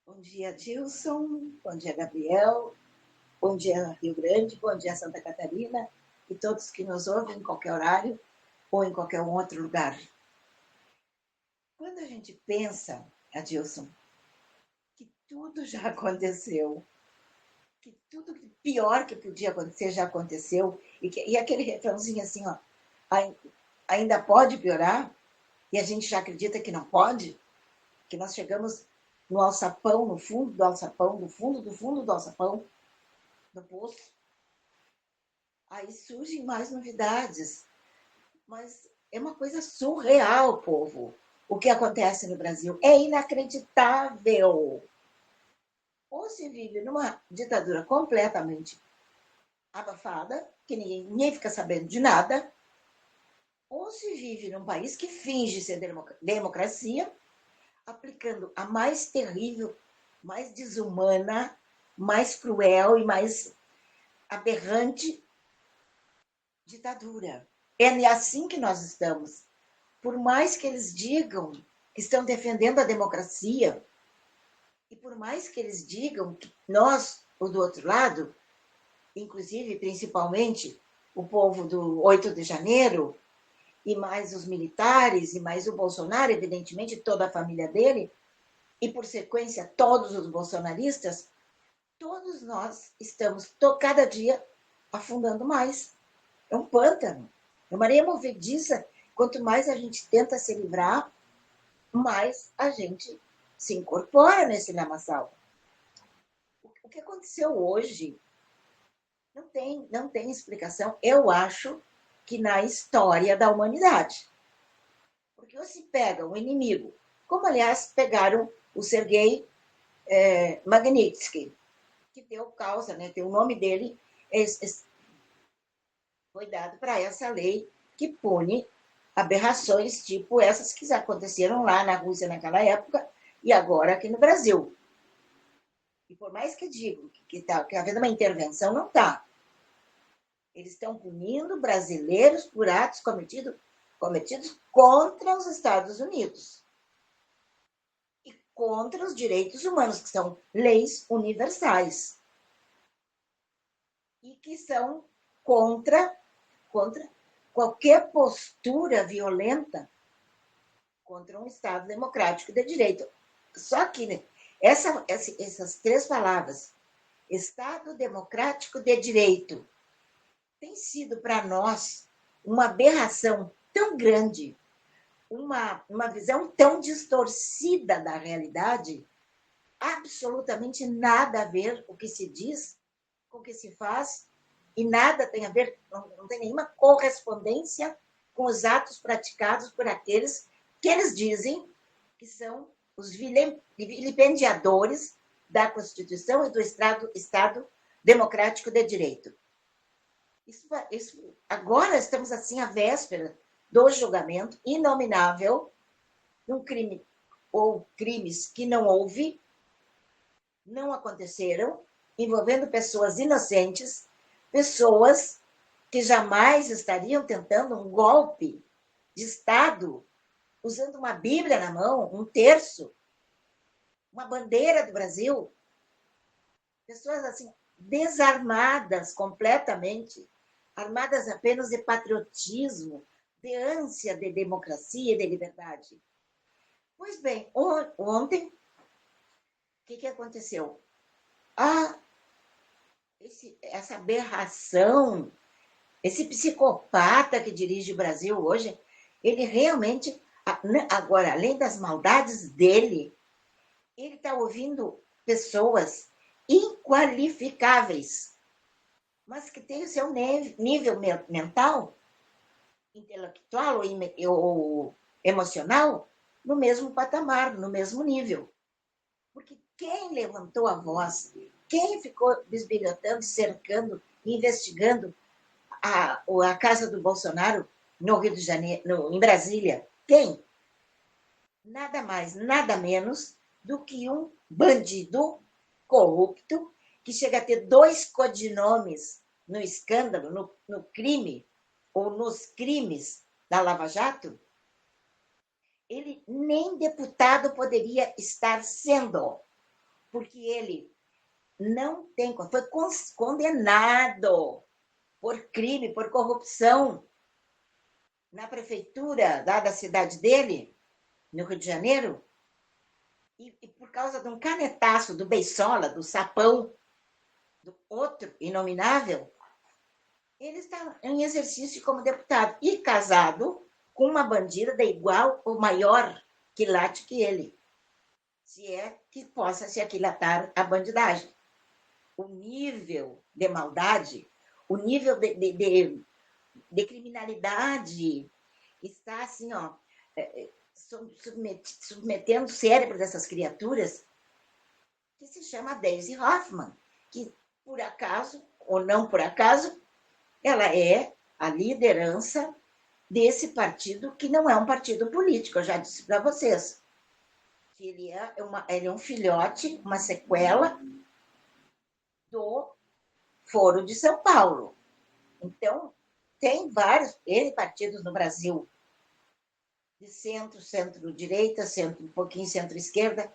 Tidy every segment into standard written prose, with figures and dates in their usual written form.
Bom dia, Dilson. Bom dia, Gabriel. Bom dia, Rio Grande. Bom dia, Santa Catarina. E todos que nos ouvem em qualquer horário ou em qualquer outro lugar. Quando a gente pensa, Adilson, que tudo já aconteceu, que tudo pior que podia acontecer já aconteceu, e aquele refrãozinho assim, ó, ainda pode piorar, e a gente já acredita que não pode, que nós chegamos no alçapão, no fundo do alçapão, do fundo do fundo do alçapão, no poço. Aí surgem mais novidades, mas é uma coisa surreal, povo, o que acontece no Brasil. É inacreditável. Ou se vive numa ditadura completamente abafada, que ninguém fica sabendo de nada, ou se vive num país que finge ser democracia, aplicando a mais terrível, mais desumana, mais cruel e mais aberrante ditadura. É assim que nós estamos. Por mais que eles digam que estão defendendo a democracia, e por mais que eles digam que nós, o do outro lado, inclusive, principalmente, o povo do 8 de janeiro, e mais os militares, e mais o Bolsonaro, evidentemente, toda a família dele, e por sequência todos os bolsonaristas, todos nós estamos cada dia afundando mais. É um pântano, é uma areia movediça. Quanto mais a gente tenta se livrar, mais a gente se incorpora nesse lamaçal. O que aconteceu hoje não tem explicação, eu acho, que na história da humanidade. Porque você pega um inimigo, como aliás pegaram o Sergei Magnitsky, que deu causa, né, tem o nome dele, foi dado para essa lei que pune aberrações tipo essas que aconteceram lá na Rússia naquela época e agora aqui no Brasil. E por mais que digam que está havendo uma intervenção, não está. Eles estão punindo brasileiros por atos cometidos contra os Estados Unidos e contra os direitos humanos, que são leis universais e que são contra qualquer postura violenta contra um Estado democrático de direito. Só que, né, essas três palavras, Estado democrático de direito, tem sido para nós uma aberração tão grande, uma visão tão distorcida da realidade, absolutamente nada a ver o que se diz com o que se faz, e nada tem a ver, não tem nenhuma correspondência com os atos praticados por aqueles que eles dizem que são os vilipendiadores da Constituição e do Estado democrático de direito. Agora estamos assim à véspera do julgamento inominável de um crime ou crimes que não houve, não aconteceram, envolvendo pessoas inocentes, pessoas que jamais estariam tentando um golpe de Estado, usando uma Bíblia na mão, um terço, uma bandeira do Brasil. Pessoas assim, desarmadas completamente, armadas apenas de patriotismo, de ânsia de democracia e de liberdade. Pois bem, ontem, o que aconteceu? Essa aberração, esse psicopata que dirige o Brasil hoje, ele realmente, agora, além das maldades dele, ele está ouvindo pessoas inqualificáveis, mas que têm o seu nível mental, intelectual ou emocional no mesmo patamar, no mesmo nível. Porque quem levantou a voz, quem ficou bisbilhotando, cercando, investigando a casa do Bolsonaro no Rio de Janeiro, em Brasília? Quem? Nada mais, nada menos do que um bandido corrupto que chega a ter 2 codinomes no escândalo, no crime, ou nos crimes da Lava Jato. Ele nem deputado poderia estar sendo, porque ele não tem, foi condenado por crime, por corrupção na prefeitura da cidade dele, no Rio de Janeiro, e por causa de um canetaço do Beisola, do Sapão, do outro inominável, ele está em exercício como deputado e casado com uma bandida da igual ou maior quilate que ele, se é que possa se aquilatar a bandidagem. O nível de maldade, o nível de criminalidade está assim, ó, submetendo o cérebro dessas criaturas, que se chama Daisy Hoffmann, que por acaso, ou não por acaso, ela é a liderança desse partido, que não é um partido político, eu já disse para vocês. Que ele é um filhote, uma sequela do Foro de São Paulo. Então, tem vários partidos no Brasil, de centro, centro-direita, um pouquinho centro-esquerda,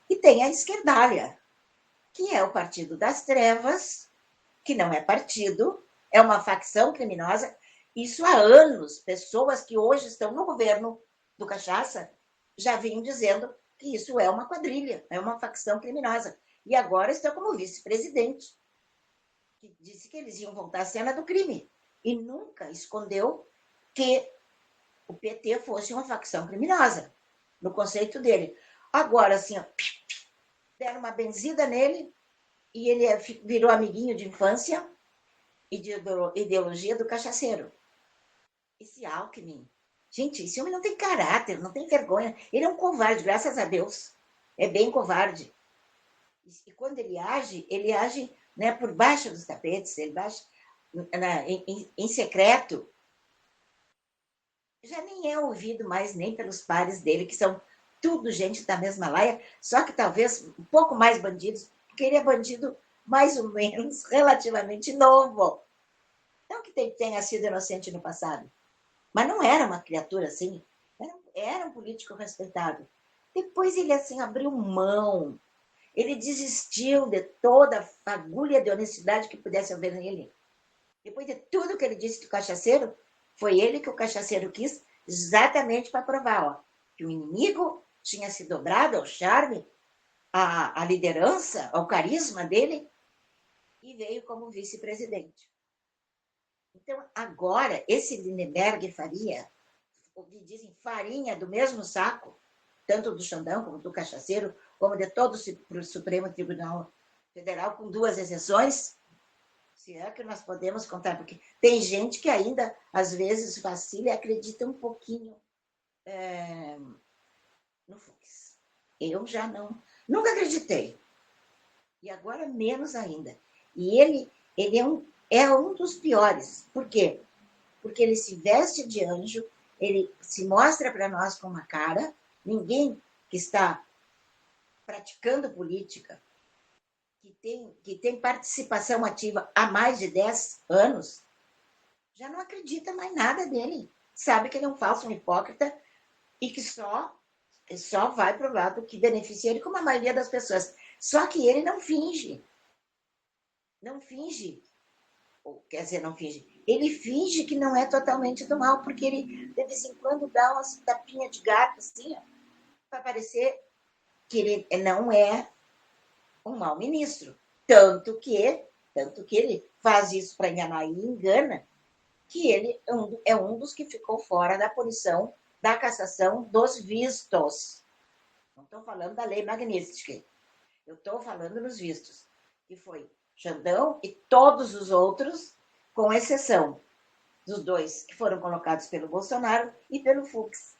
e tem a esquerdalha, que é o Partido das Trevas, que não é partido, é uma facção criminosa. Isso há anos, pessoas que hoje estão no governo do Cachaça já vinham dizendo que isso é uma quadrilha, é uma facção criminosa. E agora estão como vice-presidente, que disse que eles iam voltar à cena do crime. E nunca escondeu que o PT fosse uma facção criminosa, no conceito dele. Agora, assim, ó, deram uma benzida nele e ele virou amiguinho de infância e de ideologia do cachaceiro. Esse Alckmin, gente, esse homem não tem caráter, não tem vergonha. Ele é um covarde, graças a Deus. É bem covarde. E quando ele age, né, por baixo dos tapetes, ele age em secreto. Já nem é ouvido mais nem pelos pares dele, que são tudo gente da mesma laia, só que talvez um pouco mais bandidos, porque ele é bandido mais ou menos relativamente novo. Não que tenha sido inocente no passado, mas não era uma criatura assim, era um político respeitado. Depois ele assim abriu mão, ele desistiu de toda a fagulha de honestidade que pudesse haver nele. Depois de tudo que ele disse do cachaceiro, foi ele que o cachaceiro quis exatamente para provar, ó, que o inimigo tinha se dobrado ao charme, à liderança, ao carisma dele, e veio como vice-presidente. Então, agora, esse Lindenberg Faria, dizem farinha do mesmo saco, tanto do Xandão como do cachaceiro, como de todo o Supremo Tribunal Federal, com duas exceções, se é que nós podemos contar, porque tem gente que ainda, às vezes, vacila e acredita um pouquinho no Fux. Eu já não, nunca acreditei. E agora menos ainda. E ele é um dos piores. Por quê? Porque ele se veste de anjo, ele se mostra para nós com uma cara, ninguém que está praticando política, que tem participação ativa há mais de 10 anos, já não acredita mais nada dele. Sabe que ele é um falso, um hipócrita, e que só vai para o lado que beneficia ele, como a maioria das pessoas. Só que ele não finge. Não finge. Quer dizer, não finge. Ele finge que não é totalmente do mal, porque ele, de vez em quando, dá umas tapinhas de gato, assim, para parecer que ele não é um mau ministro. Tanto que ele faz isso para enganar e engana, que ele é um dos que ficou fora da punição da cassação dos vistos. Não estou falando da lei Magnitsky. Eu estou falando nos vistos, que foi Xandão e todos os outros, com exceção dos dois que foram colocados pelo Bolsonaro e pelo Fux.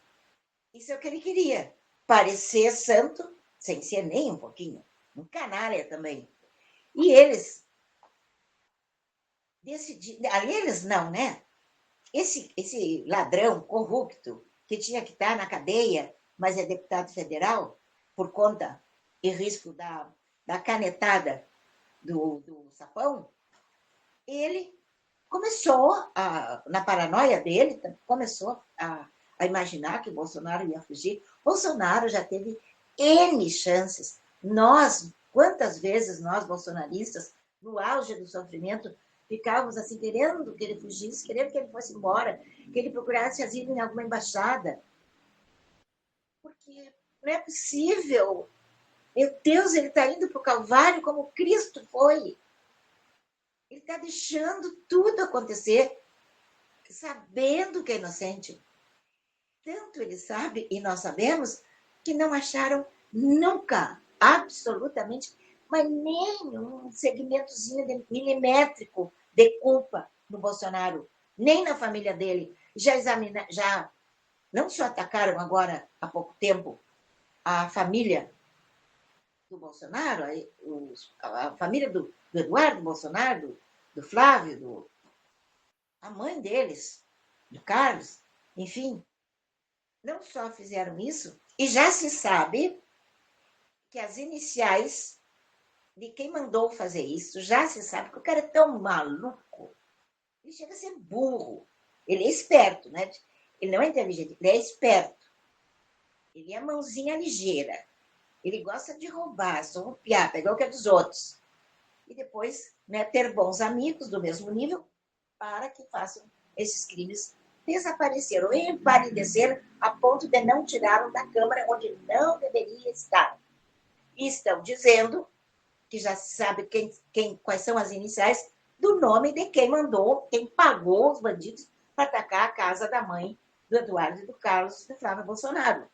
Isso é o que ele queria. Parecer santo, sem ser nem um pouquinho. Um canalha também. E eles decidiram... Ali eles não, né? Esse ladrão corrupto que tinha que estar na cadeia, mas é deputado federal, por conta e risco da canetada do Sapão, ele começou, na paranoia dele, começou a imaginar que o Bolsonaro ia fugir. Bolsonaro já teve N chances. Nós, Quantas vezes nós, bolsonaristas, no auge do sofrimento, ficávamos assim, querendo que ele fugisse, querendo que ele fosse embora, que ele procurasse asilo em alguma embaixada. Porque não é possível. Meu Deus, ele está indo para o Calvário como Cristo foi. Ele está deixando tudo acontecer, sabendo que é inocente. Tanto ele sabe, e nós sabemos, que não acharam nunca, absolutamente, mas nem um segmentozinho milimétrico de culpa no Bolsonaro, nem na família dele. Já não só atacaram agora, há pouco tempo, a família do Bolsonaro, a família do Eduardo Bolsonaro, do Flávio, a mãe deles, do Carlos, enfim, não só fizeram isso, e já se sabe que as iniciais de quem mandou fazer isso, já se sabe que o cara é tão maluco, ele chega a ser burro. Ele é esperto, né? Ele não é inteligente, ele é esperto. Ele é mãozinha ligeira. Ele gosta de roubar, surrupiar, pegar o que é dos outros. E depois, né, ter bons amigos do mesmo nível para que façam esses crimes desaparecer ou empalidecer a ponto de não tirá-lo da Câmara onde não deveria estar. E estão dizendo que já se sabe quais são as iniciais do nome de quem mandou, quem pagou os bandidos para atacar a casa da mãe do Eduardo e do Carlos e do Flávio Bolsonaro.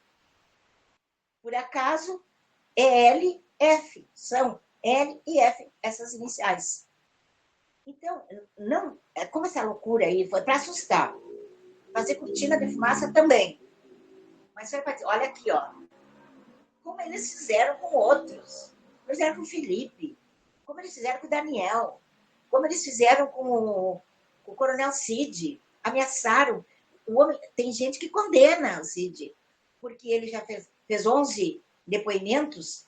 Por acaso, é LF, são L e F essas iniciais. Então, não, como essa loucura aí foi para assustar, fazer cortina de fumaça também. Mas foi para dizer, olha aqui, ó, como eles fizeram com outros. Fizeram com o Felipe, como eles fizeram com o Daniel, como eles fizeram com o Coronel Cid. Ameaçaram. O homem, tem gente que condena o Cid, porque ele já fez 11 depoimentos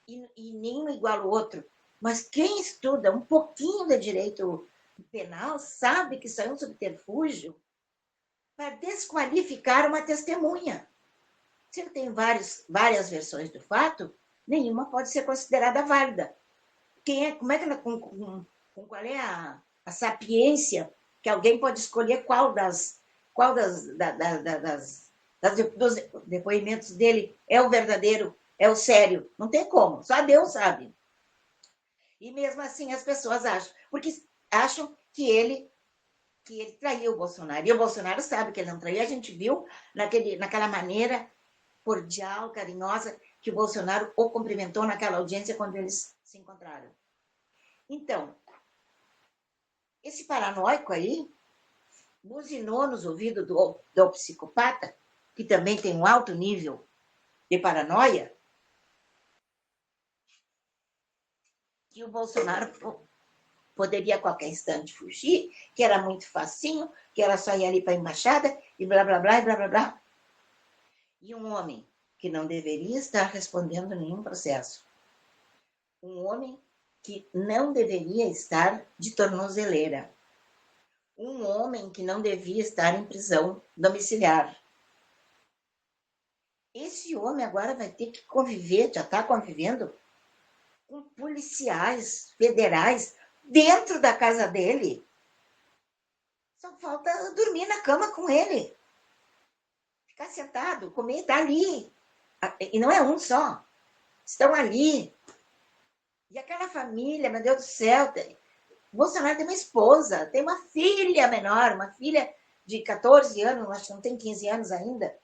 e nenhum igual o outro. Mas quem estuda um pouquinho de direito penal sabe que isso é um subterfúgio para desqualificar uma testemunha. Se ele tem várias versões do fato, nenhuma pode ser considerada válida. Qual é a sapiência que alguém pode escolher dos depoimentos dele é o verdadeiro, é o sério? Não tem como, só Deus sabe. E mesmo assim as pessoas acham, porque acham que ele traiu o Bolsonaro. E o Bolsonaro sabe que ele não traiu. A gente viu naquela maneira cordial, carinhosa, que o Bolsonaro o cumprimentou naquela audiência quando eles se encontraram. Então, esse paranoico aí buzinou nos ouvidos do psicopata, que também tem um alto nível de paranoia, que o Bolsonaro poderia a qualquer instante fugir, que era muito facinho, que era só ir ali para a embaixada e blá, blá, blá, e blá, blá, blá. E um homem que não deveria estar respondendo nenhum processo. Um homem que não deveria estar de tornozeleira. Um homem que não devia estar em prisão domiciliar. Esse homem agora vai ter que conviver, já está convivendo, com policiais federais dentro da casa dele. Só falta dormir na cama com ele. Ficar sentado, comer, está ali. E não é um só. Estão ali. E aquela família, meu Deus do céu, Bolsonaro tem uma esposa, tem uma filha menor, uma filha de 14 anos, acho que não tem 15 anos ainda.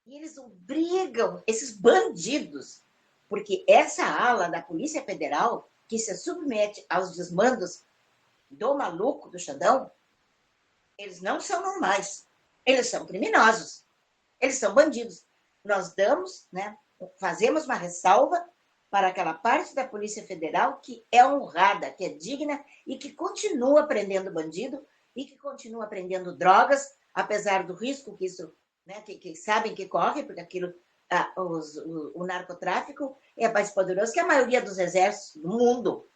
E eles obrigam esses bandidos, porque essa ala da Polícia Federal, que se submete aos desmandos do maluco, do Xandão, eles não são normais. Eles são criminosos. Eles são bandidos. Nós damos, né, fazemos uma ressalva para aquela parte da Polícia Federal que é honrada, que é digna e que continua prendendo bandido e que continua prendendo drogas, apesar do risco que isso, né, que sabem que corre, porque aquilo, o narcotráfico é mais poderoso que a maioria dos exércitos do mundo,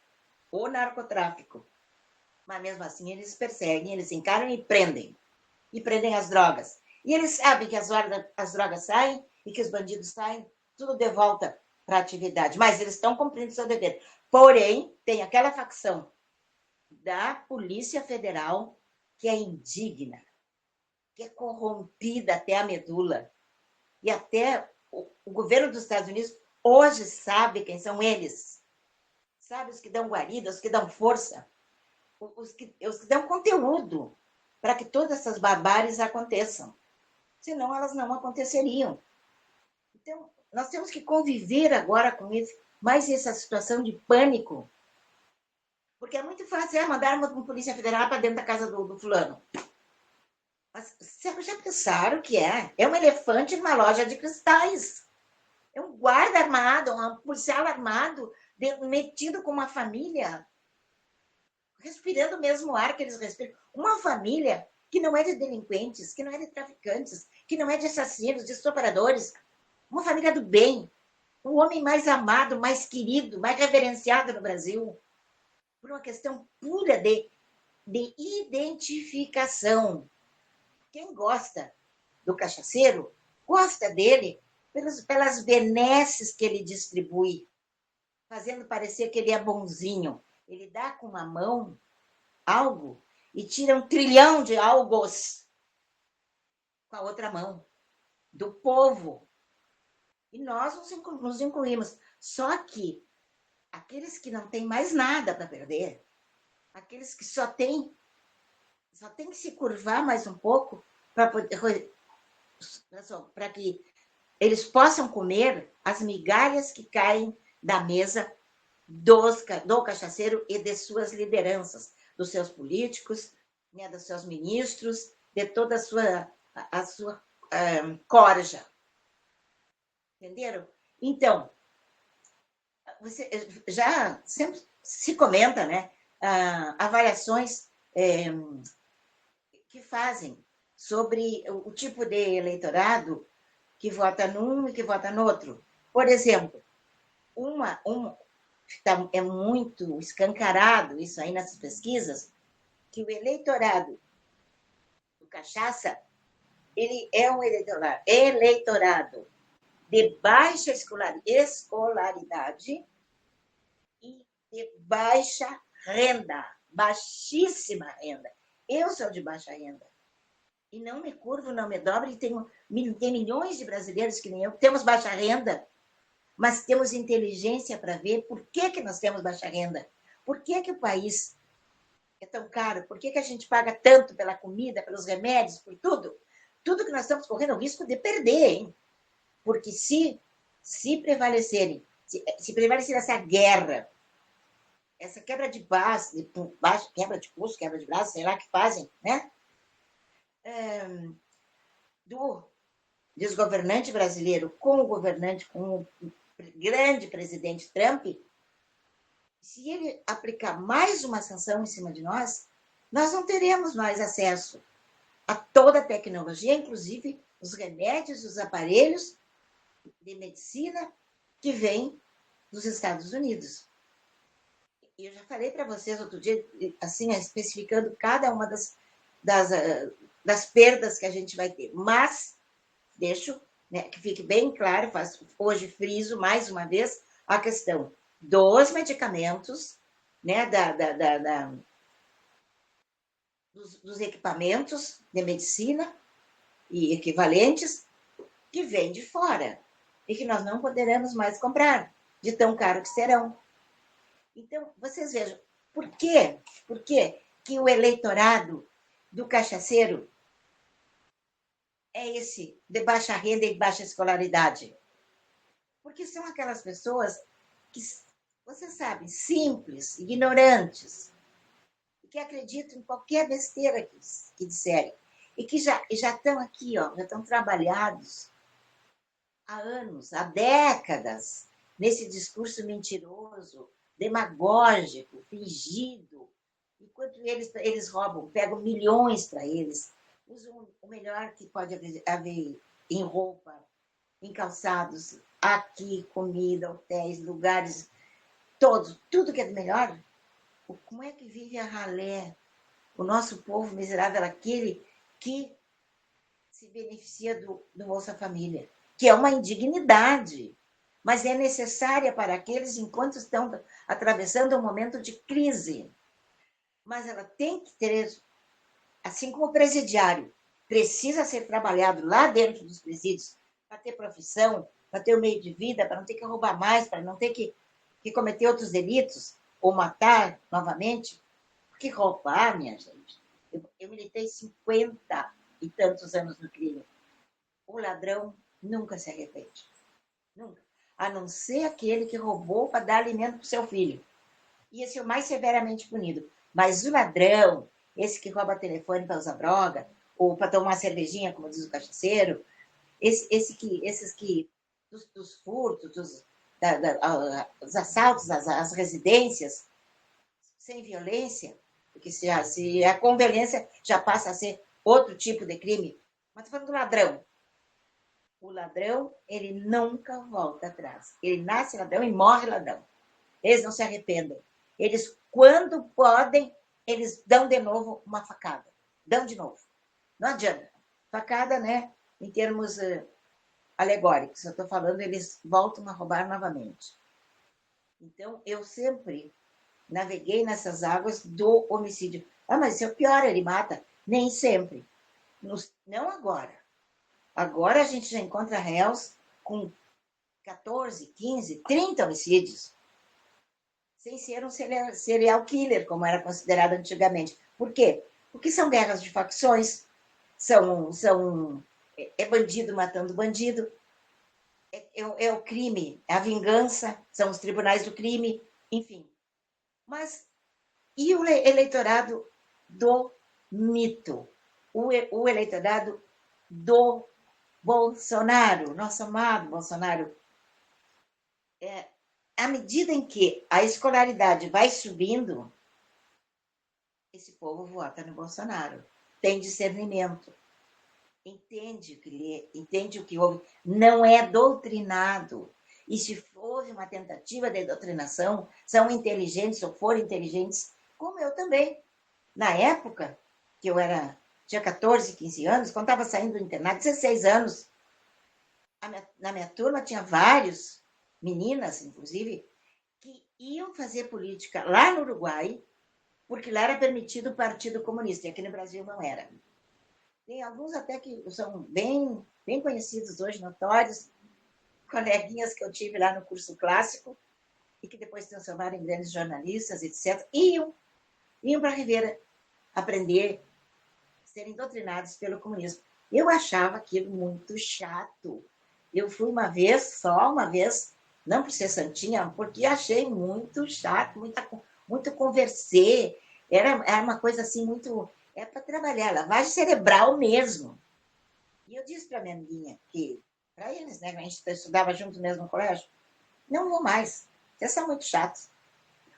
o narcotráfico. Mas mesmo assim eles perseguem, eles encaram e prendem as drogas. E eles sabem que as drogas saem e que os bandidos saem, tudo de volta para a atividade, mas eles estão cumprindo seu dever. Porém, tem aquela facção da Polícia Federal que é indigna, que é corrompida até a medula. E até o governo dos Estados Unidos hoje sabe quem são eles. Sabe, os que dão guarida, os que dão força, os que dão conteúdo para que todas essas barbáries aconteçam. Senão elas não aconteceriam. Então, nós temos que conviver agora com isso, mais essa situação de pânico. Porque é muito fácil mandar uma polícia federal para dentro da casa do fulano. Mas vocês já pensaram que é? É um elefante numa loja de cristais. É um guarda armado, um policial armado, metido com uma família, respirando o mesmo ar que eles respiram. Uma família que não é de delinquentes, que não é de traficantes, que não é de assassinos, de estupradores. Uma família do bem. O homem mais amado, mais querido, mais reverenciado no Brasil. Por uma questão pura de identificação. Quem gosta do cachaceiro, gosta dele pelas benesses que ele distribui, fazendo parecer que ele é bonzinho. Ele dá com uma mão algo e tira 1 trilhão de algos com a outra mão, do povo. E nós nos incluímos. Só que aqueles que não têm mais nada para perder, aqueles que só têm que se curvar mais um pouco para que eles possam comer as migalhas que caem da mesa do cachaceiro e de suas lideranças, dos seus políticos, né, dos seus ministros, de toda a sua corja. Entenderam? Então, você já sempre se comenta, né, avaliações que fazem sobre o tipo de eleitorado que vota num e que vota no outro. Por exemplo, é muito escancarado isso aí nessas pesquisas, que o eleitorado do cachaça, ele é um eleitorado de baixa escolaridade e de baixa renda, baixíssima renda. Eu sou de baixa renda. E não me curvo, não me dobro, e tem milhões de brasileiros que nem eu, temos baixa renda, mas temos inteligência para ver por que nós temos baixa renda. Por que o país é tão caro? Por que a gente paga tanto pela comida, pelos remédios, por tudo? Tudo que nós estamos correndo o risco de perder, hein? Porque se prevalecer essa guerra, essa quebra de base, quebra de pulso, quebra de braço, sei lá que fazem, né? Do desgovernante brasileiro com o governante, com o grande presidente Trump, se ele aplicar mais uma sanção em cima de nós não teremos mais acesso a toda a tecnologia, inclusive os remédios, os aparelhos de medicina que vêm dos Estados Unidos. E eu já falei para vocês outro dia, assim, especificando cada uma das perdas que a gente vai ter. Mas, deixo, né, que fique bem claro, hoje friso mais uma vez a questão dos medicamentos, né, dos equipamentos de medicina e equivalentes que vêm de fora e que nós não poderemos mais comprar, de tão caro que serão. Então, vocês vejam, por quê? Por quê que o eleitorado do cachaceiro é esse de baixa renda e baixa escolaridade? Porque são aquelas pessoas que, você sabe, simples, ignorantes, que acreditam em qualquer besteira que disserem, e que já estão aqui, ó, já estão trabalhados há anos, há décadas, nesse discurso mentiroso, demagógico, fingido. Enquanto eles roubam, pegam milhões para eles, usam o melhor que pode haver em roupa, em calçados, aqui, comida, hotéis, lugares, todos, tudo que é do melhor. Como é que vive a ralé? O nosso povo miserável, aquele que se beneficia do Bolsa Família, que é uma indignidade. mas é necessária para aqueles enquanto estão atravessando um momento de crise. Mas ela tem que ter, assim como o presidiário precisa ser trabalhado lá dentro dos presídios para ter profissão, para ter o meio de vida, para não ter que roubar mais, para não ter que cometer outros delitos ou matar novamente. Porque roubar, minha gente, eu militei 50 e tantos anos no crime. O ladrão nunca se arrepende. Nunca. A não ser aquele que roubou para dar alimento para o seu filho. E esse é o mais severamente punido. Mas o ladrão, esse que rouba telefone para usar droga, ou para tomar uma cervejinha, como diz o cachaceiro, esses que, dos furtos, dos assaltos às residências, sem violência, porque se é com violência já passa a ser outro tipo de crime. Mas estou falando do ladrão. O ladrão, ele nunca volta atrás. Ele nasce ladrão e morre ladrão. Eles não se arrependem. Eles, quando podem, eles dão de novo uma facada. Dão de novo. Não adianta. Facada, né? Em termos alegóricos. Eu estou falando, eles voltam a roubar novamente. Então, eu sempre naveguei nessas águas do homicídio. Ah, mas isso é o pior, ele mata. Nem sempre. Não agora. Agora a gente já encontra réus com 14, 15, 30 homicídios, sem ser um serial killer, como era considerado antigamente. Por quê? Porque são guerras de facções, é bandido matando bandido, é o crime, é a vingança, são os tribunais do crime, enfim. Mas e o eleitorado do mito? O eleitorado do Bolsonaro, nosso amado Bolsonaro. À medida em que a escolaridade vai subindo, esse povo vota no Bolsonaro. Tem discernimento. Entende o que lê, entende o que ouve. Não é doutrinado. E se houve uma tentativa de doutrinação, são inteligentes ou foram inteligentes, como eu também. Na época que tinha 14, 15 anos, quando estava saindo do internato, 16 anos, na minha turma tinha vários, meninas, inclusive, que iam fazer política lá no Uruguai, porque lá era permitido o Partido Comunista, e aqui no Brasil não era. Tem alguns até que são bem, bem conhecidos hoje, notórios, coleguinhas que eu tive lá no curso clássico, e que depois se transformaram em grandes jornalistas, etc., iam para a Ribeira aprender, serem doutrinados pelo comunismo. Eu achava aquilo muito chato. Eu fui só uma vez, não por ser santinha, porque achei muito chato, muito conversê. Era uma coisa assim, muito. É para trabalhar, lavagem cerebral mesmo. E eu disse para minha amiguinha que, para eles, né, a gente estudava junto mesmo no colégio, não vou mais, vocês são muito chatos.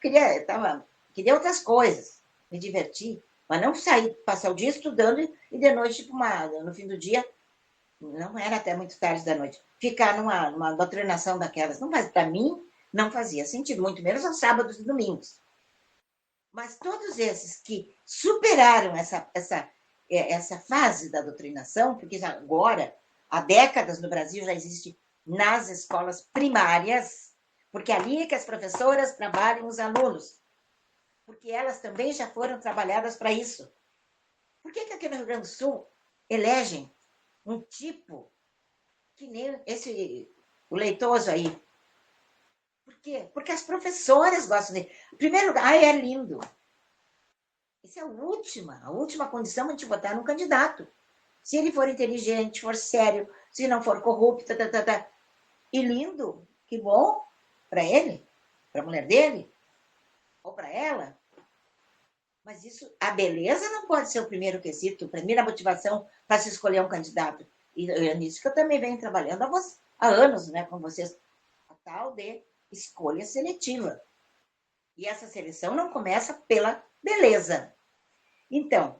Queria outras coisas, me divertir, mas não sair, passar o dia estudando e de noite, no fim do dia, não era até muito tarde da noite, ficar numa doutrinação daquelas. Não, mas para mim não fazia sentido, muito menos aos sábados e domingos. Mas todos esses que superaram essa fase da doutrinação, porque agora, há décadas no Brasil, já existe nas escolas primárias, porque ali é que as professoras trabalham os alunos, porque elas também já foram trabalhadas para isso. Por que aqui no Rio Grande do Sul elegem um tipo que nem o leitoso aí? Por quê? Porque as professoras gostam dele. Em primeiro lugar, é lindo. Essa é a última condição a gente votar no candidato. Se ele for inteligente, for sério, se não for corrupto, e lindo, que bom para ele, para a mulher dele, ou para ela. Mas a beleza não pode ser o primeiro quesito, a primeira motivação para se escolher um candidato. E é nisso que eu também venho trabalhando há anos, né, com vocês, a tal de escolha seletiva. E essa seleção não começa pela beleza. Então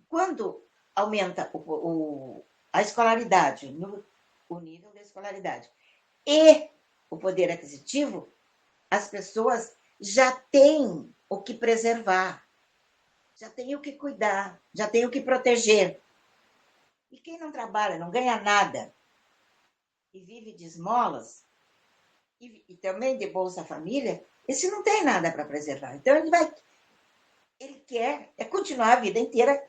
quando aumenta a escolaridade, o nível da escolaridade e o poder aquisitivo, as pessoas já têm o que preservar, já têm o que cuidar, já têm o que proteger. E quem não trabalha, não ganha nada, e vive de esmolas, e também de Bolsa Família, esse não tem nada para preservar. Então ele quer continuar a vida inteira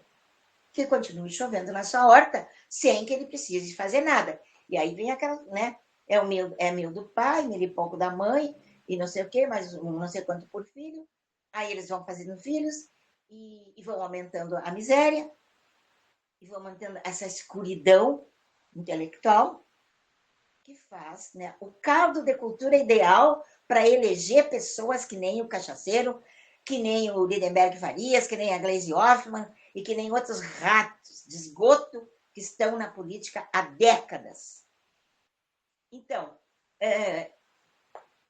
que continue chovendo na sua horta, sem que ele precise fazer nada. E aí vem aquela, né? É mil do pai, mil e pouco da mãe, e não sei o quê, mas não sei quanto por filho. Aí eles vão fazendo filhos e vão aumentando a miséria, e vão mantendo essa escuridão intelectual, que faz, né, o caldo de cultura ideal para eleger pessoas que nem o Cachaceiro, que nem o Lindenberg Farias, que nem a Gleisi Hoffmann e que nem outros ratos de esgoto que estão na política há décadas. Então,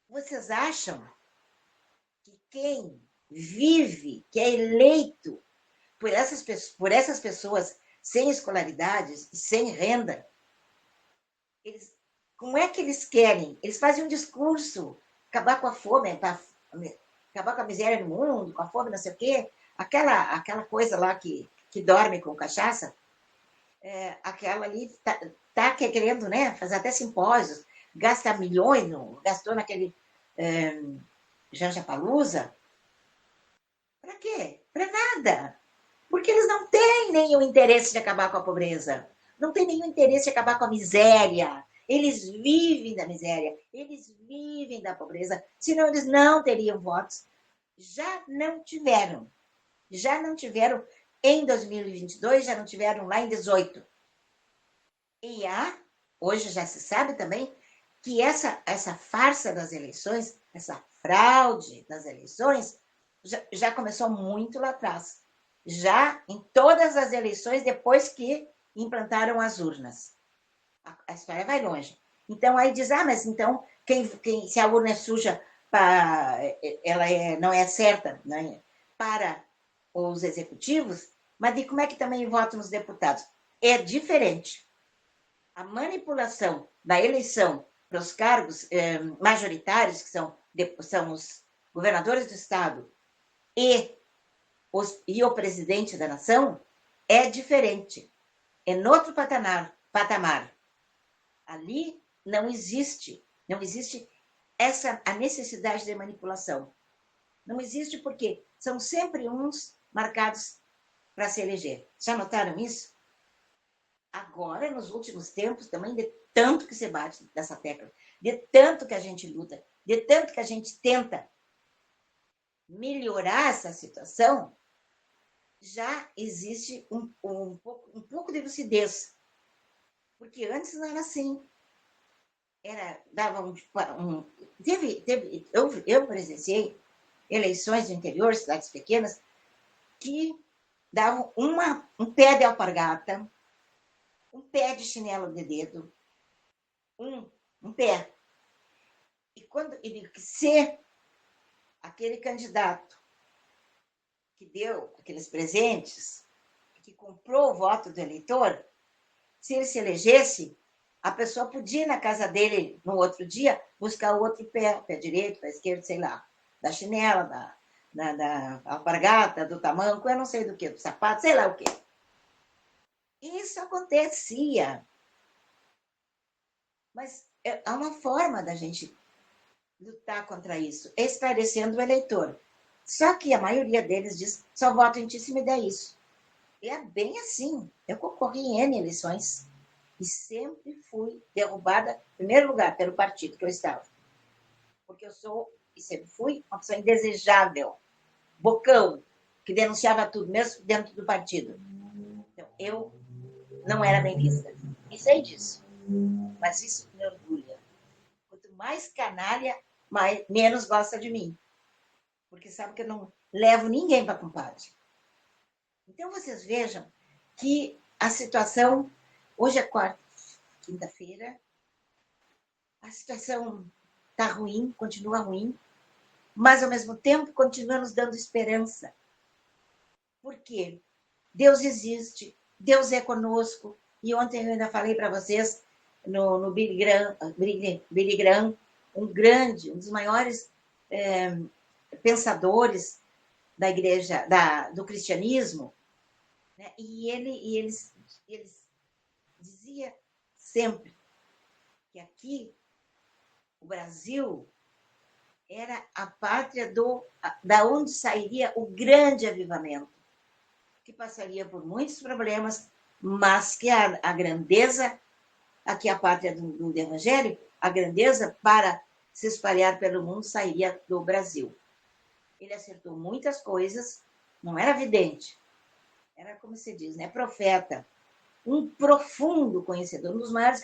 vocês acham que quem vive, que é eleito por essas pessoas sem escolaridades e sem renda, como é que eles querem? Eles fazem um discurso, acabar com a fome, acabar com a miséria no mundo, com a fome, não sei o quê. Aquela coisa lá que dorme com cachaça, aquela ali tá querendo, né, fazer até simpósios, gasta milhões, gastou naquele Janja Palusa. Para quê? Para nada. Porque eles não têm nenhum interesse de acabar com a pobreza. Não têm nenhum interesse de acabar com a miséria. Eles vivem da miséria. Eles vivem da pobreza. Senão eles não teriam votos. Já não tiveram. Já não tiveram em 2022, já não tiveram lá em 18. E hoje já se sabe também que essa farsa das eleições, essa fraude das eleições, já começou muito lá atrás. Já em todas as eleições, depois que implantaram as urnas. A história vai longe. Então, aí diz, mas então, se a urna é suja, ela não é certa, né, para os executivos, mas de como é que também votam os deputados? É diferente. A manipulação da eleição para os cargos majoritários, que são os governadores do Estado e o presidente da nação, é diferente. É noutro patamar. Ali não existe a necessidade de manipulação. Não existe porque são sempre uns marcados para se eleger. Já notaram isso? Agora, nos últimos tempos, também, de tanto que se bate nessa tecla, de tanto que a gente luta, de tanto que a gente tenta melhorar essa situação, já existe um pouco de lucidez. Porque antes não era assim. Dava eu presenciei eleições do interior, cidades pequenas, que davam um pé de alpargata, um pé de chinelo de dedo, um pé. E se aquele candidato que deu aqueles presentes, que comprou o voto do eleitor, se ele se elegesse, a pessoa podia ir na casa dele no outro dia buscar o outro pé, o pé direito, o pé esquerdo, sei lá, da chinela, da alpargata, do tamanco, eu não sei do que, do sapato, sei lá o que. Isso acontecia. Mas há uma forma da gente lutar contra isso, esclarecendo o eleitor. Só que a maioria deles diz, só voto em ti se me der isso. E é bem assim. Eu concorri em N eleições e sempre fui derrubada, em primeiro lugar, pelo partido que eu estava. Porque eu sou, e sempre fui, uma pessoa indesejável, bocão, que denunciava tudo, mesmo dentro do partido. Então, eu não era bem vista. E sei disso. Mas isso me orgulha. Quanto mais canalha, menos gosta de mim. Porque sabe que eu não levo ninguém para compadre. Então, vocês vejam que a situação... Hoje é quinta-feira. A situação está ruim, continua ruim. Mas, ao mesmo tempo, continua nos dando esperança. Por quê? Deus existe. Deus é conosco. E ontem eu ainda falei para vocês no Billy Graham, um dos maiores pensadores da igreja, do cristianismo, né? E eles dizia sempre que aqui o Brasil era a pátria da onde sairia o grande avivamento, que passaria por muitos problemas, mas que a grandeza, aqui a pátria do Evangelho, a grandeza para se espalhar pelo mundo sairia do Brasil. Ele acertou muitas coisas, não era vidente, era, como se diz, né, profeta, um profundo conhecedor, um dos maiores,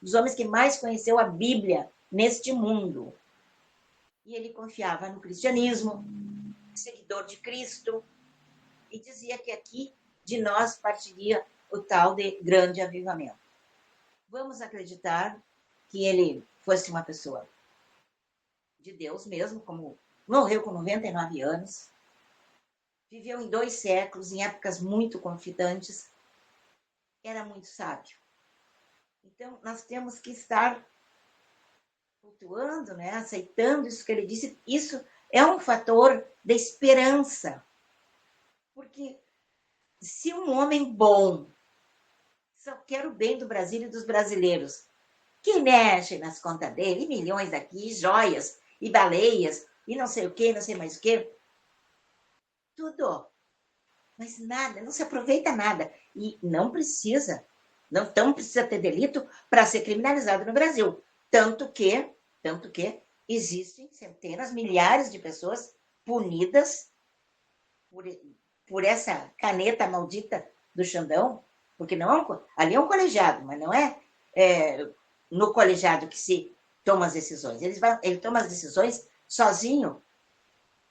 dos homens que mais conheceu a Bíblia neste mundo. E ele confiava no cristianismo, seguidor de Cristo, e dizia que aqui de nós partiria o tal de grande avivamento. Vamos acreditar que ele fosse uma pessoa de Deus mesmo, como morreu com 99 anos, viveu em 2 séculos, em épocas muito confitantes, era muito sábio. Então, nós temos que estar cultuando, né, aceitando isso que ele disse. Isso é um fator de esperança. Porque se um homem bom só quer o bem do Brasil e dos brasileiros, que mexe nas contas dele, milhões aqui, joias e baleias, e não sei o que, não sei mais o que, tudo. Mas nada, não se aproveita nada. E não precisa ter delito para ser criminalizado no Brasil. Tanto que existem centenas, milhares de pessoas punidas por essa caneta maldita do Xandão, porque não, ali é um colegiado, mas não é no colegiado que se toma as decisões. Ele toma as decisões sozinho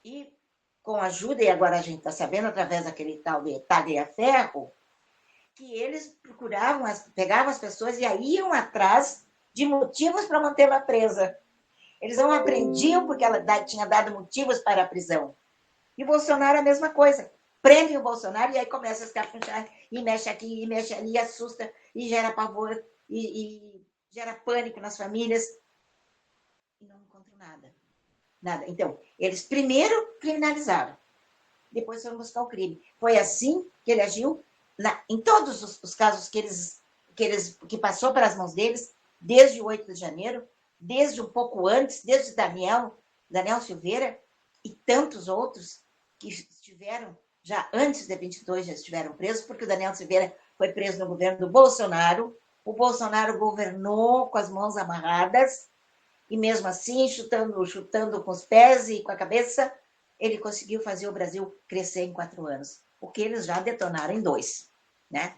e com ajuda, e agora a gente está sabendo, através daquele tal de Tagliaferro, que eles pegavam as pessoas e aí iam atrás de motivos para mantê-la presa. Eles não aprendiam porque ela tinha dado motivos para a prisão. E o Bolsonaro a mesma coisa. Prendem o Bolsonaro e aí começa a se capunchar e mexe aqui, e mexe ali, e assusta, e gera pavor, e gera pânico nas famílias. E não encontram nada. Nada. Então, eles primeiro criminalizaram, depois foram buscar o crime. Foi assim que ele agiu em todos os casos que passou pelas mãos deles, desde o 8 de janeiro, desde um pouco antes, desde Daniel Silveira e tantos outros que estiveram já antes de 22, já estiveram presos, porque o Daniel Silveira foi preso no governo do Bolsonaro. O Bolsonaro governou com as mãos amarradas, e mesmo assim, chutando com os pés e com a cabeça, ele conseguiu fazer o Brasil crescer em 4 anos, o que eles já detonaram em 2, né?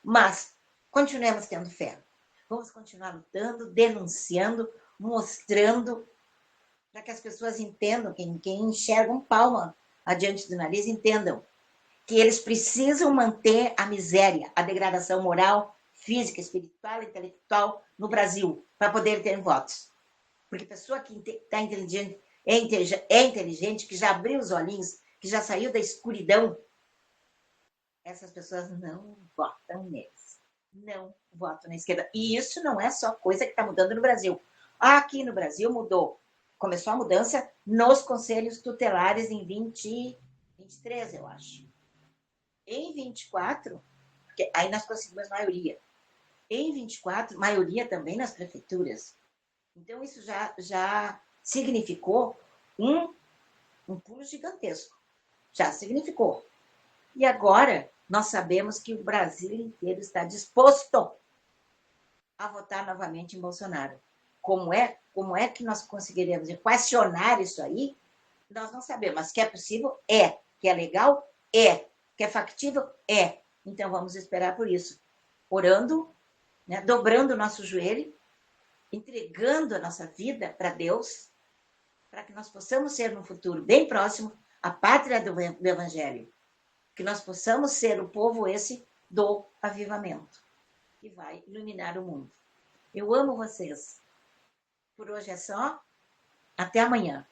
Mas continuemos tendo fé. Vamos continuar lutando, denunciando, mostrando, para que as pessoas entendam, quem enxerga um palmo adiante do nariz, entendam que eles precisam manter a miséria, a degradação moral, física, espiritual, intelectual no Brasil, para poder ter votos. Porque a pessoa que está inteligente, é inteligente, que já abriu os olhinhos, que já saiu da escuridão, essas pessoas não votam neles. Não votam na esquerda. E isso não é só coisa que está mudando no Brasil. Aqui no Brasil mudou. Começou a mudança nos conselhos tutelares em 23, eu acho. Em 24, porque aí nós conseguimos maioria. Em 24, maioria também nas prefeituras. Então, isso já significou um pulo gigantesco. Já significou. E agora, nós sabemos que o Brasil inteiro está disposto a votar novamente em Bolsonaro. Como é que nós conseguiremos equacionar isso aí? Nós não sabemos, mas que é possível, é. Que é legal, é. Que é factível, é. Então, vamos esperar por isso. Orando, né, dobrando o nosso joelho, entregando a nossa vida para Deus, para que nós possamos ser, no futuro bem próximo, a pátria do Evangelho. Que nós possamos ser o povo esse do avivamento, que vai iluminar o mundo. Eu amo vocês. Por hoje é só. Até amanhã.